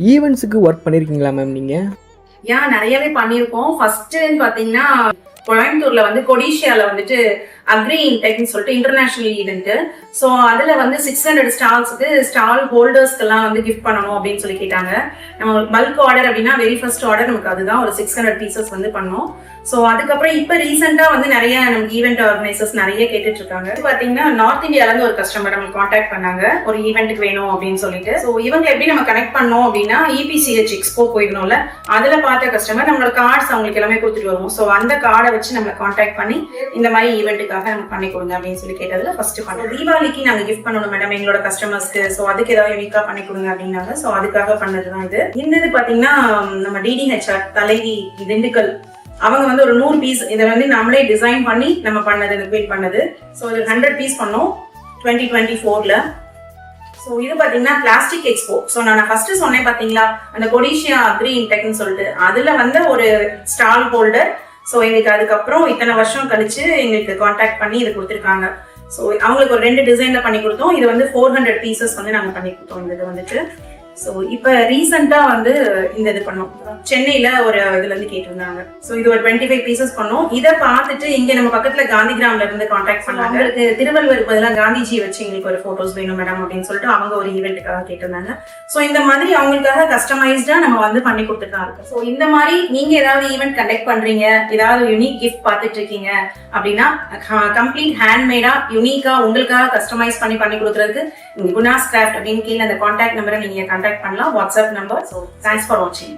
ஈவெண்ட்ஸுக்கு work பண்ணியிருக்கீங்களா ma'am நீங்கள்? நிறையவே பண்ணியிருக்கோம். ஃபர்ஸ்ட்னு பார்த்தீங்கன்னா கோயம்புத்தூர்ல வந்து கொடிஷியால வந்துட்டு அக்ரி இன்டெக்னு சொல்லிட்டு இன்டர்நேஷனல் ஈவெண்ட். ஸோ அதுல வந்து 600 ஸ்டால்ஸுக்கு ஸ்டால் ஹோல்டர்ஸ்க்கெல்லாம் வந்து கிஃப்ட் பண்ணணும் அப்படின்னு சொல்லி கேட்டாங்க. நம்ம பல்க் ஆர்டர் அப்படின்னா வெரி ஃபர்ஸ்ட் ஆர்டர் நமக்கு அதுதான் ஒரு 600 பீசஸ் வந்து பண்ணோம். ஸோ அதுக்கப்புறம் இப்போ ரீசெண்டா வந்து நிறைய நமக்கு ஈவெண்ட் ஆர்கனைசர்ஸ் நிறைய கேட்டுட்டு இருக்காங்க. பாத்தீங்கன்னா நார்த் இந்தியால இருந்து ஒரு கஸ்டமர் நமக்கு கான்டாக்ட் பண்ணாங்க ஒரு ஈவெண்ட்டுக்கு வேணும் அப்படின்னு சொல்லிட்டு. ஸோ இவங்க எப்படி நம்ம கனெக்ட் பண்ணோம் அப்படின்னா EPCH எக்ஸ்போ போயிருந்தோம்ல, அதுல பார்த்த கஸ்டமர் நம்மளோட கார்ட்ஸ் அவங்களுக்கு எல்லாமே கொடுத்துட்டு வருவோம். ஸோ அந்த கார்டை வச்சு நம்ம கான்டாக்ட் பண்ணி இந்த மாதிரி ஈவெண்ட்டுக்காக நம்ம பண்ணி கொடுங்க அப்படின்னு சொல்லி கேட்டதுல ஃபர்ஸ்ட் பண்ணோம். தீபாவளிக்கு நாங்க கிஃப்ட் பண்ணணும் மேடம் எங்களோட கஸ்டமர்ஸ்க்கு. ஸோ அதுக்கு ஏதாவது யூனிக்கா பண்ணி கொடுங்க அப்படின்னாங்க. ஸோ அதுக்காக பண்ணதுதான் இது. இந்த பாத்தீங்கன்னா நம்ம DDHR தலைவி திண்டுக்கல் அவங்க வந்து ஒரு 100 பீஸ் இதை வந்து நம்மளே டிசைன் பண்ணி நம்ம பண்ணது குயிட் பண்ணது. ஸோ இது 100 பீஸ் பண்ணோம் 2024ல. ஸோ இது பாத்தீங்கன்னா பிளாஸ்டிக் எக்ஸ்போ. ஸோ நான் ஃபர்ஸ்ட் சொன்னேன் பாத்தீங்களா அந்த கொடிஷியா அக்ரி இன்டெக்னு சொல்லிட்டு, அதுல வந்து ஒரு ஸ்டால் ஹோல்டர். ஸோ எங்களுக்கு அதுக்கப்புறம் இத்தனை வருஷம் கழிச்சு எங்களுக்கு கான்டாக்ட் பண்ணி இது கொடுத்துருக்காங்க. ஸோ அவங்களுக்கு ஒரு 2 டிசைன்ல பண்ணி கொடுத்தோம். இது வந்து 400 பீசஸ் வந்து நாங்கள் பண்ணி கொடுத்தோம். இந்த இது வந்துட்டு ஸோ இப்போ ரீசெண்டா வந்து இந்த இது பண்ணோம் சென்னையில ஒரு இதுல இருந்து கேட்டிருந்தாங்க. ஸோ இது ஒரு 25 பீசஸ் பண்ணோம். இதை பார்த்துட்டு இங்க நம்ம பக்கத்துல காந்தி கிராம்ல இருந்து கான்டாக்ட் பண்ணாங்க. அவங்களுக்கு திருவள்ளுவர் பதிலாக காந்திஜி வச்சு எங்களுக்கு ஒரு போட்டோஸ் வேணும் மேடம் அப்படின்னு சொல்லிட்டு அவங்க ஒரு ஈவெண்ட்டுக்காக கேட்டிருந்தாங்க. ஸோ இந்த மாதிரி அவங்களுக்காக கஸ்டமைஸ்டா நம்ம வந்து பண்ணி கொடுத்துட்டு தான் இருக்கோம். ஸோ இந்த மாதிரி நீங்க ஏதாவது ஈவெண்ட் கண்டக்ட் பண்றீங்க, ஏதாவது யூனிக் கிஃப்ட் பார்த்துட்டு இருக்கீங்க அப்படின்னா கம்ப்ளீட் ஹேண்ட்மேடா யூனிக்கா உங்களுக்காக கஸ்டமைஸ் பண்ணி கொடுக்கறதுக்கு குணாஸ் கிராஃப்ட் அப்படின்னு கீழே அந்த கான்டாக்ட் நம்பரை நீங்க கான்டாக்ட் பண்ணலாம், WhatsApp number. So thanks for வாட்சிங்.